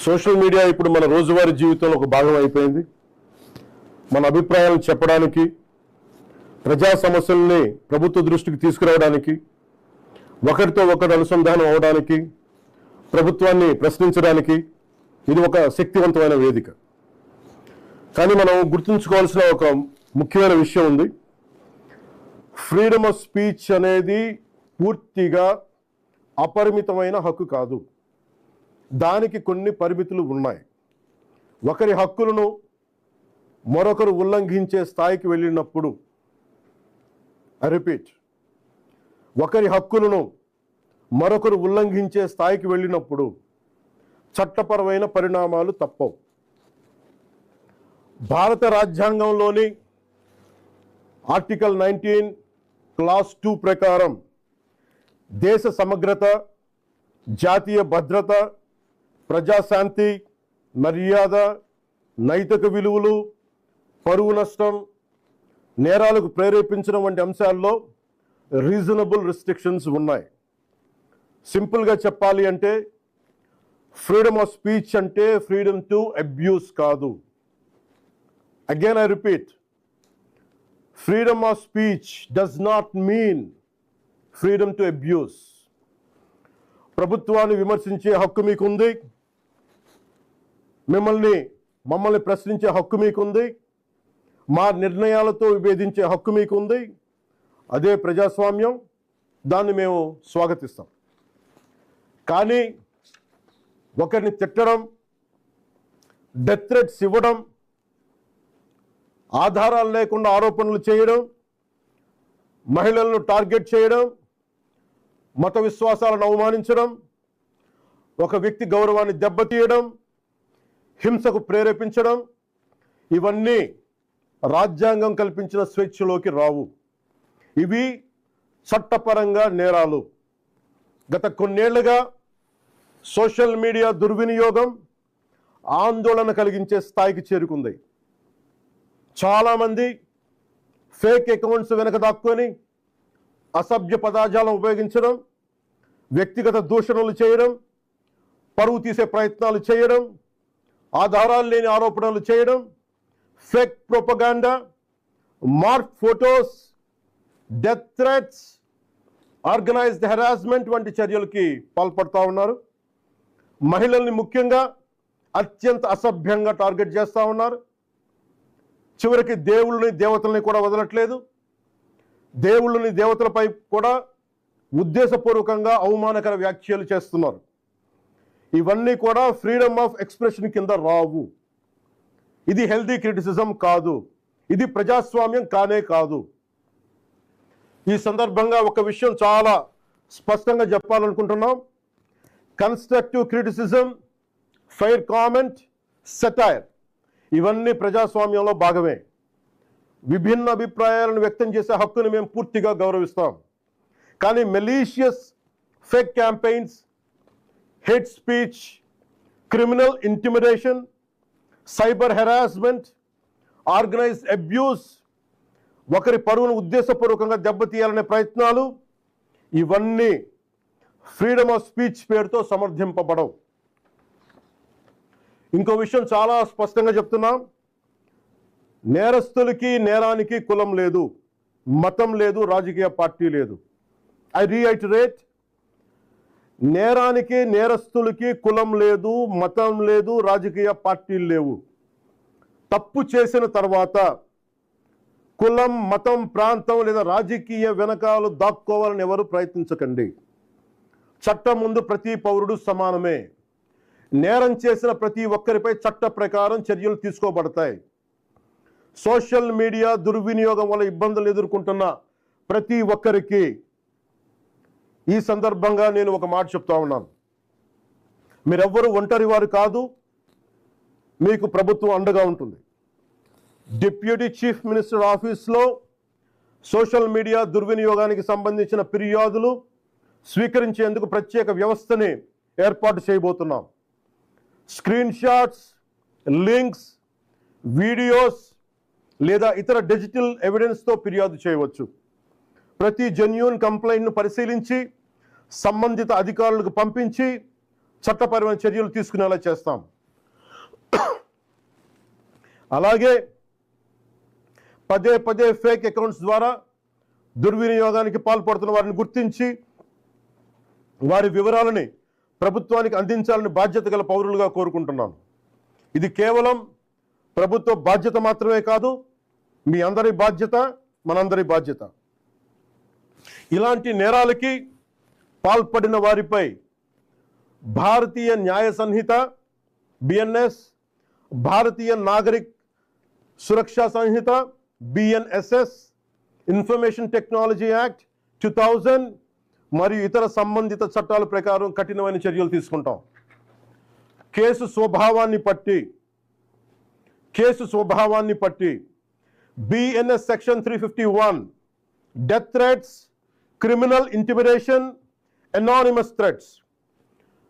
Social media ఇప్పుడు మన రోజువారీ జీవితంలో ఒక భాగం అయిపోయింది. మన అభిప్రాయాలను చెప్పడానికి, ప్రజా సమస్యల్ని ప్రభుత్వ దృష్టికి తీసుకురావడానికి, ఒకరితో ఒకరు అనుసంధానం అవడానికి, ప్రభుత్వాన్ని ప్రశ్నించడానికి ఇది ఒక శక్తివంతమైన వేదిక. కానీ మనం గుర్తుంచుకోవాల్సిన ఒక ముఖ్యమైన విషయం ఉంది. ఫ్రీడమ్ ఆఫ్ స్పీచ్ అనేది పూర్తిగా అపరిమితమైన హక్కు కాదు. దానికి కొన్ని పరిమితులు ఉన్నాయి. ఒకరి హక్కులను మరొకరు ఉల్లంఘించే స్థాయికి వెళ్ళినప్పుడు, ఒకరి హక్కులను మరొకరు ఉల్లంఘించే స్థాయికి వెళ్ళినప్పుడు చట్టపరమైన పరిణామాలు తప్పవు. భారత రాజ్యాంగంలోని ఆర్టికల్ 19 క్లాస్ 2 ప్రకారం దేశ సమగ్రత, జాతీయ భద్రత, ప్రజాశాంతి, మర్యాద, నైతిక విలువలు, పరువు నష్టం, నేరాలకు ప్రేరేపించడం వంటి అంశాల్లో రీజనబుల్ రిస్ట్రిక్షన్స్ ఉన్నాయి. సింపుల్గా చెప్పాలి అంటే ఫ్రీడమ్ ఆఫ్ స్పీచ్ అంటే ఫ్రీడమ్ టు అబ్యూస్ కాదు. Again I repeat, freedom of speech does not mean freedom to abuse. ప్రభుత్వాన్ని విమర్శించే హక్కు మీకుంది, మమ్మల్ని ప్రశ్నించే హక్కు మీకుంది, మా నిర్ణయాలతో విభేదించే హక్కు మీకుంది. అదే ప్రజాస్వామ్యం, దాన్ని మేము స్వాగతిస్తాం. కానీ ఒకరిని తిట్టడం, డెత్ థ్రెట్స్ ఇవ్వడం, ఆధారాలు లేకుండా ఆరోపణలు చేయడం, మహిళలను టార్గెట్ చేయడం, మత విశ్వాసాలను అవమానించడం, ఒక వ్యక్తి గౌరవాన్ని దెబ్బతీయడం, హింసకు ప్రేరేపించడం, ఇవన్నీ రాజ్యాంగం కల్పించిన స్వేచ్ఛలోకి రావు. ఇవి చట్టపరంగా నేరాలు. గత కొన్నేళ్లుగా సోషల్ మీడియా దుర్వినియోగం ఆందోళన కలిగించే స్థాయికి చేరుకుంది. చాలామంది ఫేక్ అకౌంట్స్ వెనక దాక్కొని అసభ్య పదజాలం ఉపయోగించడం, వ్యక్తిగత దూషణలు చేయడం, పరువు తీసే ప్రయత్నాలు చేయడం, ఆధారాలు లేని ఆరోపణలు చేయడం, fake propaganda, mark photos, death threats, organised harassment వంటి చర్యలకి పాల్పడుతూ ఉన్నారు. మహిళల్ని ముఖ్యంగా అత్యంత అసభ్యంగా టార్గెట్ చేస్తూ ఉన్నారు. చివరికి దేవుళ్ళని, దేవతల్ని కూడా వదలట్లేదు. దేవుళ్ళని, దేవతలపై కూడా ఉద్దేశపూర్వకంగా అవమానకర వ్యాఖ్యలు చేస్తున్నారు. ఇవన్నీ కూడా ఫ్రీడమ్ ఆఫ్ ఎక్స్ప్రెషన్ కింద రావు. ఇది హెల్దీ క్రిటిసిజం కాదు. ఇది ప్రజాస్వామ్యం కానే కాదు. ఈ సందర్భంగా ఒక విషయం చాలా స్పష్టంగా చెప్పాలనుకుంటున్నాం. Constructive criticism, fair comment, satire ఇవన్నీ ప్రజాస్వామ్యంలో భాగమే. విభిన్న అభిప్రాయాలను వ్యక్తం చేసే హక్కును మేము పూర్తిగా గౌరవిస్తాం. కానీ malicious fake campaigns, hate speech, criminal intimidation, cyber harassment, organised abuse, ఒకరి పరువును ఉద్దేశపూర్వకంగా దెబ్బతీయాలనే ప్రయత్నాలు, ఇవన్నీ ఫ్రీడమ్ ఆఫ్ స్పీచ్ పేరుతో సమర్థింపబడవు. ఇంకో విషయం చాలా స్పష్టంగా చెప్తున్నాం. నేరస్తులకి, నేరానికి కులం లేదు, మతం లేదు, రాజకీయ పార్టీ లేదు. ఐ రీఐటరేట్, నేరానికి, నేరస్తులకి కులం లేదు, మతం లేదు, రాజకీయ పార్టీలు లేవు. తప్పు చేసిన తర్వాత కులం, మతం, ప్రాంతం లేదా రాజకీయ వెనకాలు దాక్కోవాలని ఎవరు ప్రయత్నించకండి. చట్టం ముందు ప్రతి పౌరుడు సమానమే. నేరం చేసిన ప్రతి ఒక్కరిపై చట్ట ప్రకారం చర్యలు తీసుకోబడతాయి. సోషల్ మీడియా దుర్వినియోగం వల్ల ఇబ్బందులు ఎదుర్కొంటున్న ప్రతి ఒక్కరికి ఈ సందర్భంగా నేను ఒక మాట చెప్తా ఉన్నాను. మీరెవ్వరూ ఒంటరి వారు కాదు. మీకు ప్రభుత్వం అండగా ఉంటుంది. డిప్యూటీ చీఫ్ మినిస్టర్ ఆఫీస్లో సోషల్ మీడియా దుర్వినియోగానికి సంబంధించిన ఫిర్యాదులు స్వీకరించేందుకు ప్రత్యేక వ్యవస్థని ఏర్పాటు చేయబోతున్నాం. స్క్రీన్ షాట్స్, లింక్స్, వీడియోస్ లేదా ఇతర డిజిటల్ ఎవిడెన్స్తో ఫిర్యాదు చేయవచ్చు. ప్రతి జెన్యూన్ కంప్లైంట్ను పరిశీలించి సంబంధిత అధికారులకు పంపించి చట్టపరమైన చర్యలు తీసుకునేలా చేస్తాం. అలాగే పదే పదే ఫేక్ అకౌంట్స్ ద్వారా దుర్వినియోగానికి పాల్పడుతున్న వారిని గుర్తించి వారి వివరాలని ప్రభుత్వానికి అందించాలని బాధ్యత గల పౌరులుగా కోరుకుంటున్నాను. ఇది కేవలం ప్రభుత్వ బాధ్యత మాత్రమే కాదు, మీ అందరి బాధ్యత, మనందరి బాధ్యత. ఇలాంటి నేరాలకి పాల్పడిన వారిపై భారతీయ న్యాయ సంహిత BNS, భారతీయ నాగరిక్ సురక్షా సంహిత BNSS, ఇన్ఫర్మేషన్ టెక్నాలజీ యాక్ట్ 2000 మరియు ఇతర సంబంధిత చట్టాల ప్రకారం కఠినమైన చర్యలు తీసుకుంటాం. కేసు స్వభావాన్ని బట్టి BNS section 351 death threats, criminal intimidation, anonymous threats.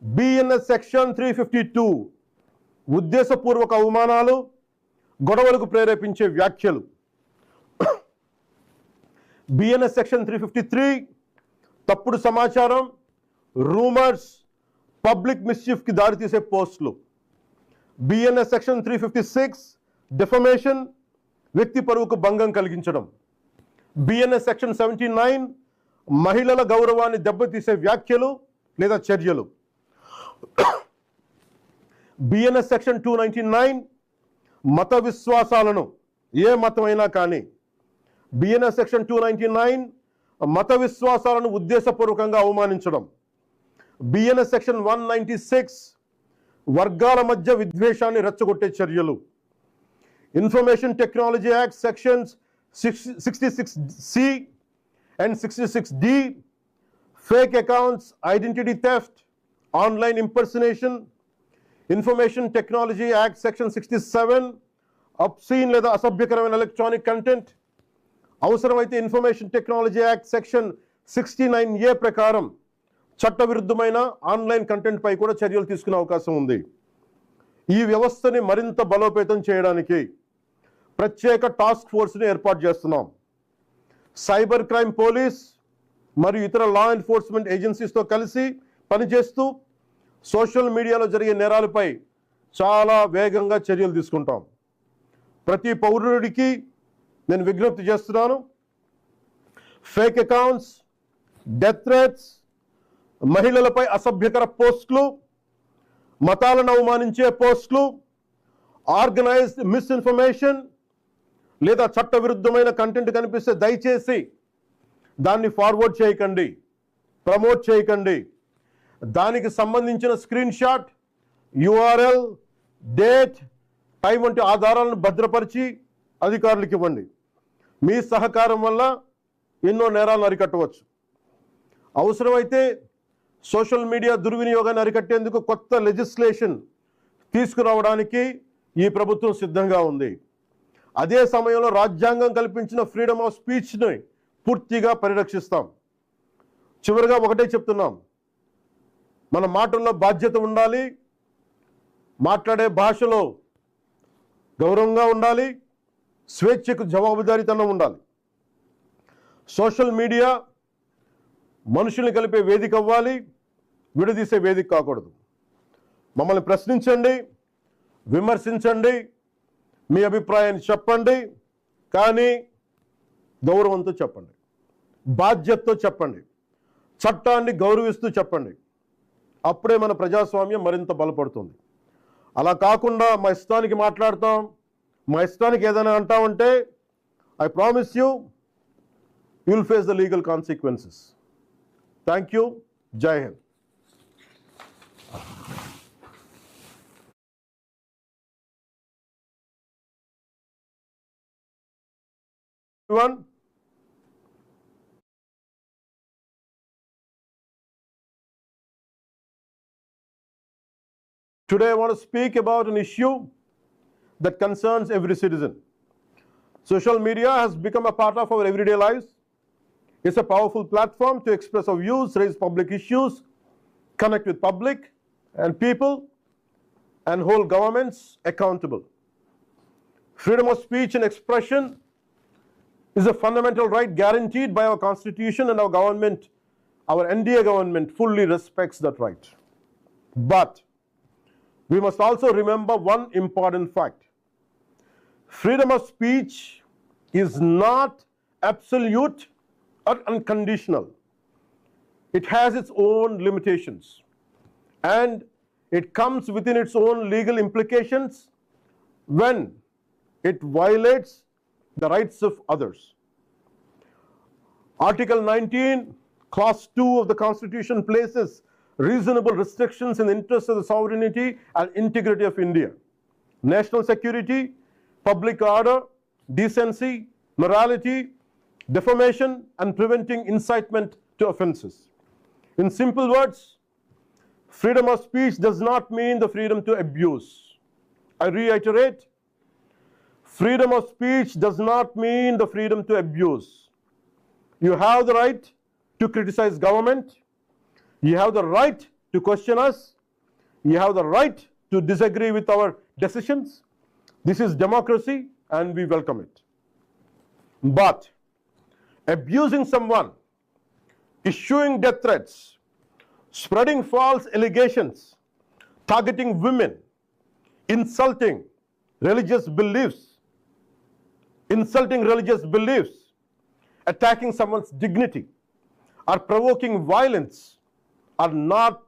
BNS section 352 ఉద్దేశపూర్వక అవమానాలు, గొడవలకు ప్రేరేపించే వ్యాఖ్యలు. BNS సెక్షన్ 353 తప్పుడు సమాచారం, రూమర్స్, పబ్లిక్ మిస్చీఫ్కి దారితీసే పోస్టులు. BNS సెక్షన్ 356 డిఫమేషన్, వ్యక్తి పరువుకు భంగం కలిగించడం. BNS సెక్షన్ 79 మహిళల గౌరవాన్ని దెబ్బతీసే వ్యాఖ్యలు లేదా చర్యలు. BNS సెక్షన్ 299 మత విశ్వాసాలను, ఏ మతమైనా కానీ, BNS సెక్షన్ 299 మత విశ్వాసాలను ఉద్దేశపూర్వకంగా అవమానించడం. BNS సెక్షన్ 196 వర్గాల మధ్య విద్వేషాన్ని రెచ్చగొట్టే చర్యలు. Information technology act sections 66C and 66D fake accounts, identity theft, online impersonation. Information technology act section 67 obscene లేదా అసభ్యకరమైన ఎలక్ట్రానిక్ కంటెంట్. అవసరమైతే information technology act section 69A ప్రకారం చట్టవిరుద్ధమైన ఆన్లైన్ కంటెంట్ పై కూడా చర్యలు తీసుకునే అవకాశం ఉంది. ఈ వ్యవస్థని మరింత బలోపేతం చేయడానికి ప్రత్యేక టాస్క్ ఫోర్స్ని ఏర్పాటు చేస్తున్నాం. సైబర్ క్రైమ్ పోలీస్ మరియు ఇతర లా ఎన్ఫోర్స్మెంట్ ఏజెన్సీస్తో కలిసి పనిచేస్తూ సోషల్ మీడియాలో జరిగే నేరాలపై చాలా వేగంగా చర్యలు తీసుకుంటాం. ప్రతి పౌరుడికి నేను విజ్ఞప్తి చేస్తున్నాను, ఫేక్ అకౌంట్స్, డెత్ థ్రెట్స్, మహిళలపై అసభ్యకర పోస్టులు, మతాలను అవమానించే పోస్టులు, ఆర్గనైజ్డ్ మిస్ఇన్ఫర్మేషన్ లేదా చట్టవిరుద్ధమైన కంటెంట్ కనిపిస్తే దయచేసి దాన్ని ఫార్వర్డ్ చేయకండి, ప్రమోట్ చేయకండి. దానికి సంబంధించిన screen shot, URL, date, time వంటి ఆధారాలను భద్రపరిచి అధికారులకు ఇవ్వండి. మీ సహకారం వల్ల ఎన్నో నేరాలను అరికట్టవచ్చు. అవసరమైతే సోషల్ మీడియా దుర్వినియోగాన్ని అరికట్టేందుకు కొత్త లెజిస్లేషన్ తీసుకురావడానికి ఈ ప్రభుత్వం సిద్ధంగా ఉంది. అదే సమయంలో రాజ్యాంగం కల్పించిన ఫ్రీడమ్ ఆఫ్ స్పీచ్ని పూర్తిగా పరిరక్షిస్తాం. చివరిగా ఒకటే చెప్తున్నాం, మన మాటల్లో బాధ్యత ఉండాలి, మాట్లాడే భాషలో గౌరవంగా ఉండాలి, స్వేచ్ఛకు జవాబుదారీతనం ఉండాలి. సోషల్ మీడియా మనుషుల్ని కలిపే వేదిక అవ్వాలి, విడదీసే వేదిక కాకూడదు. మమ్మల్ని ప్రశ్నించండి, విమర్శించండి, మీ అభిప్రాయాన్ని చెప్పండి, కానీ గౌరవంతో చెప్పండి, బాధ్యతతో చెప్పండి, చట్టాన్ని గౌరవిస్తూ చెప్పండి. అప్పుడే మన ప్రజాస్వామ్యం మరింత బలపడుతుంది. అలా కాకుండా మా ఇష్టానికి మాట్లాడతాం, మా ఇష్టానికి ఏదైనా అంటామంటే I promise you will face the legal consequences. Thank you. జై Hind. Everyone, today I want to speak about an issue that concerns every citizen. Social media has become a part of our everyday lives. It's a powerful platform to express our views, raise public issues, connect with public and people, and hold governments accountable. Freedom of speech and expression is a fundamental right guaranteed by our Constitution, and our government, our NDA government, fully respects that right. But we must also remember one important fact. Freedom of speech is not absolute or unconditional. It has its own limitations, and it comes within its own legal implications when it violates the rights of others. Article 19, Clause 2 of the Constitution places reasonable restrictions in the interest of the sovereignty and integrity of India, national security, public order, decency, morality, defamation, and preventing incitement to offenses. In simple words, freedom of speech does not mean the freedom to abuse. I reiterate, freedom of speech does not mean the freedom to abuse. You have the right to criticize government. You have the right to question us. You have the right to disagree with our decisions. This is democracy, and we welcome it. But abusing someone, issuing death threats, spreading false allegations, targeting women, insulting religious beliefs, attacking someone's dignity, or provoking violence are not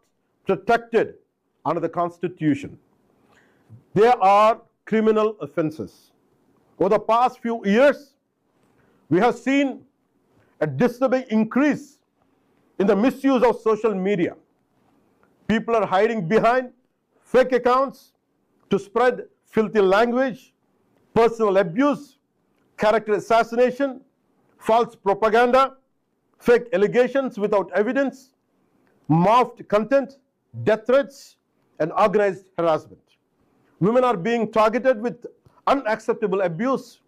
protected under the Constitution. They are criminal offenses. Over the past few years, we have seen a disturbing increase in the misuse of social media. People are hiding behind fake accounts to spread filthy language, personal abuse, character assassination, false propaganda, fake allegations without evidence, morphed content, death threats, and organized harassment. Women are being targeted with unacceptable abuse.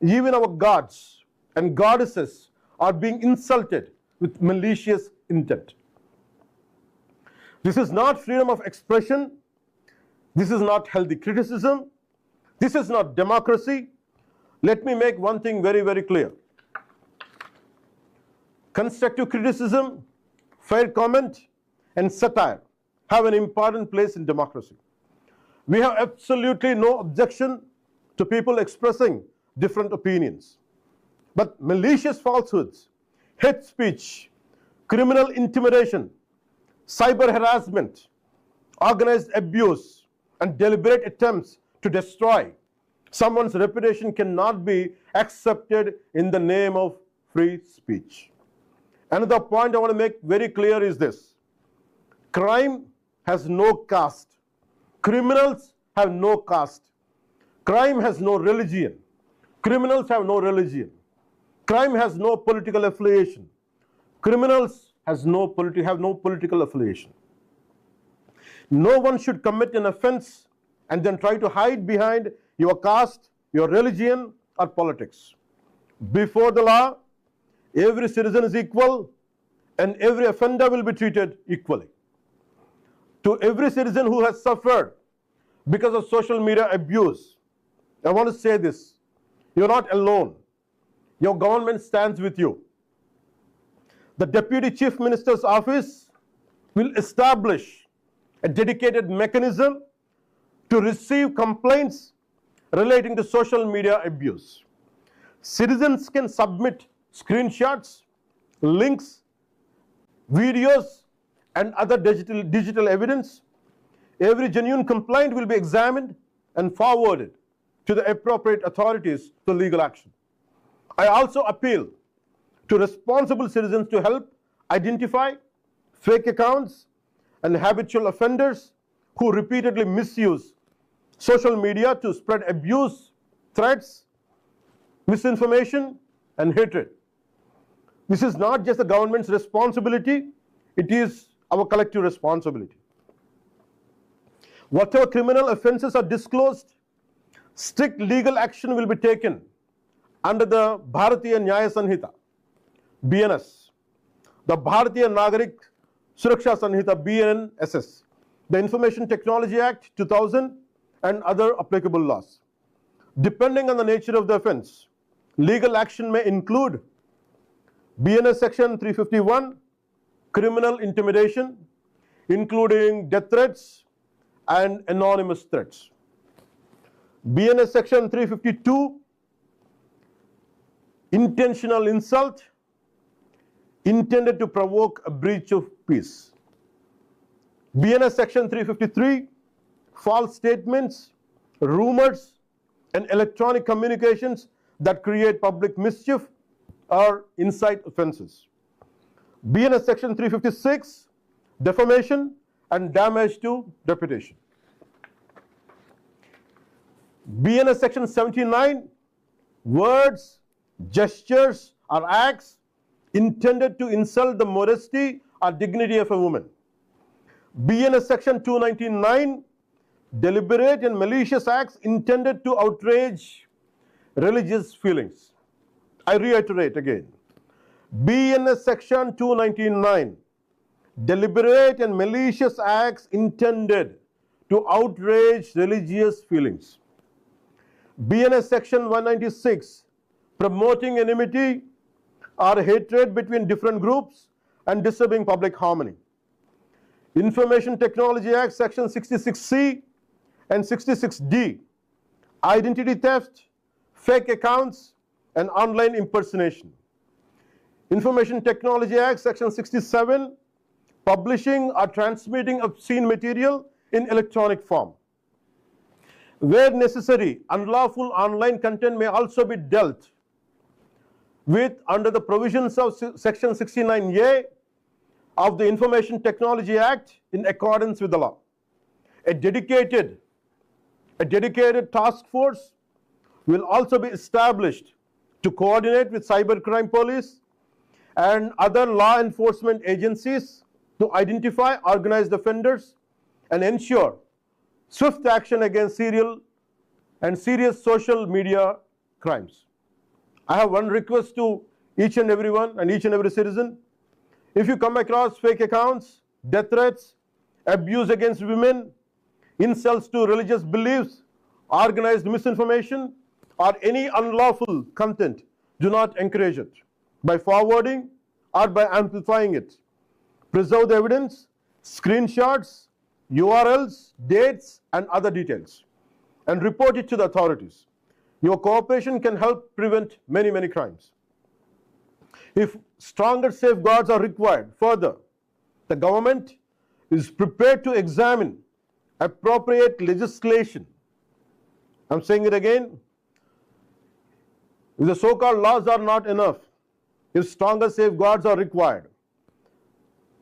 Even our gods and goddesses are being insulted with malicious intent. This is not freedom of expression. This is not healthy criticism. This is not democracy. Let me make one thing very, very clear. Constructive criticism, fair comment, and satire have an important place in democracy. We have absolutely no objection to people expressing different opinions. But malicious falsehoods, hate speech, criminal intimidation, cyber harassment, organized abuse, and deliberate attempts to destroy someone's reputation cannot be accepted in the name of free speech. Another point I want to make very clear is this. Crime has no caste. Criminals have no caste. Crime has no religion. Criminals have no religion. Crime has no political affiliation. Criminals have no political affiliation. No one should commit an offense and then try to hide behind your caste, your religion, or politics. Before the law, every citizen is equal, and every offender will be treated equally. To every citizen who has suffered because of social media abuse, I want to say this. You're not alone. Your government stands with you. The Deputy Chief Minister's Office will establish a dedicated mechanism to receive complaints relating to social media abuse. Citizens can submit screenshots, links, videos, and other digital evidence. Every genuine complaint will be examined and forwarded to the appropriate authorities for legal action. I also appeal to responsible citizens to help identify fake accounts and habitual offenders who repeatedly misuse social media to spread abuse, threats, misinformation, and hatred. This is not just the government's responsibility, it is our collective responsibility. Whatever criminal offenses are disclosed, strict legal action will be taken under the Bharatiya Nyaya Sanhita, BNS, the Bharatiya Nagarik Suraksha Sanhita, BNSS, the Information Technology Act 2000, and other applicable laws. Depending on the nature of the offense, legal action may include BNS Section 351, criminal intimidation, including death threats and anonymous threats. BNS Section 352, intentional insult intended to provoke a breach of peace. BNS Section 353, false statements, rumors, and electronic communications that create public mischief or incite offenses. BNS Section 356, defamation and damage to reputation. BNS Section 79, words, gestures, or acts intended to insult the modesty or dignity of a woman. BNS Section 299, deliberate and malicious acts intended to outrage religious feelings. I reiterate again. BNS Section 299, deliberate and malicious acts intended to outrage religious feelings. BNS Section 196, promoting enmity or hatred between different groups and disturbing public harmony. Information Technology Act Section 66C and 66D, identity theft, fake accounts, and online impersonation. Information Technology Act Section 67, publishing or transmitting obscene material in electronic form. Where necessary, unlawful online content may also be dealt with under the provisions of Section 69A of the Information Technology Act in accordance with the law. A dedicated task force will also be established to coordinate with cybercrime police and other law enforcement agencies to identify organized offenders and ensure swift action against serial and serious social media crimes. I have one request to each and everyone and each and every citizen. If you come across fake accounts, death threats, abuse against women, insults to religious beliefs, organized misinformation, or any unlawful content, do not encourage it by forwarding or by amplifying it. Preserve the evidence, screenshots, URLs, dates, and other details, and report it to the authorities. Your cooperation can help prevent many, many crimes. If stronger safeguards are required, further, the government is prepared to examine appropriate legislation. I'm saying it again. If the so-called laws are not enough, if stronger safeguards are required,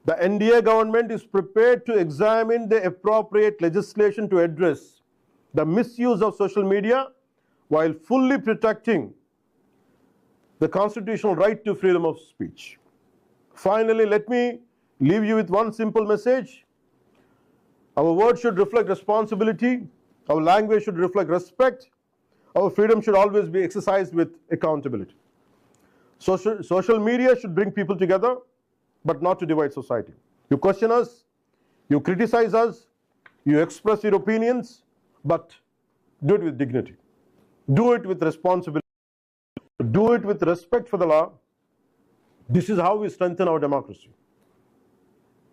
the NDA government is prepared to examine the appropriate legislation to address the misuse of social media while fully protecting the constitutional right to freedom of speech. Finally, let me leave you with one simple message. Our words should reflect responsibility. Our language should reflect respect. Our freedom should always be exercised with accountability. Social media should bring people together, but not to divide society. You question us, you criticize us, you express your opinions, but do it with dignity. Do it with responsibility. Do it with respect for the law. This is how we strengthen our democracy.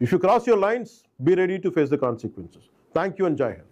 If you cross your lines, be ready to face the consequences. Thank you and Jai Hind.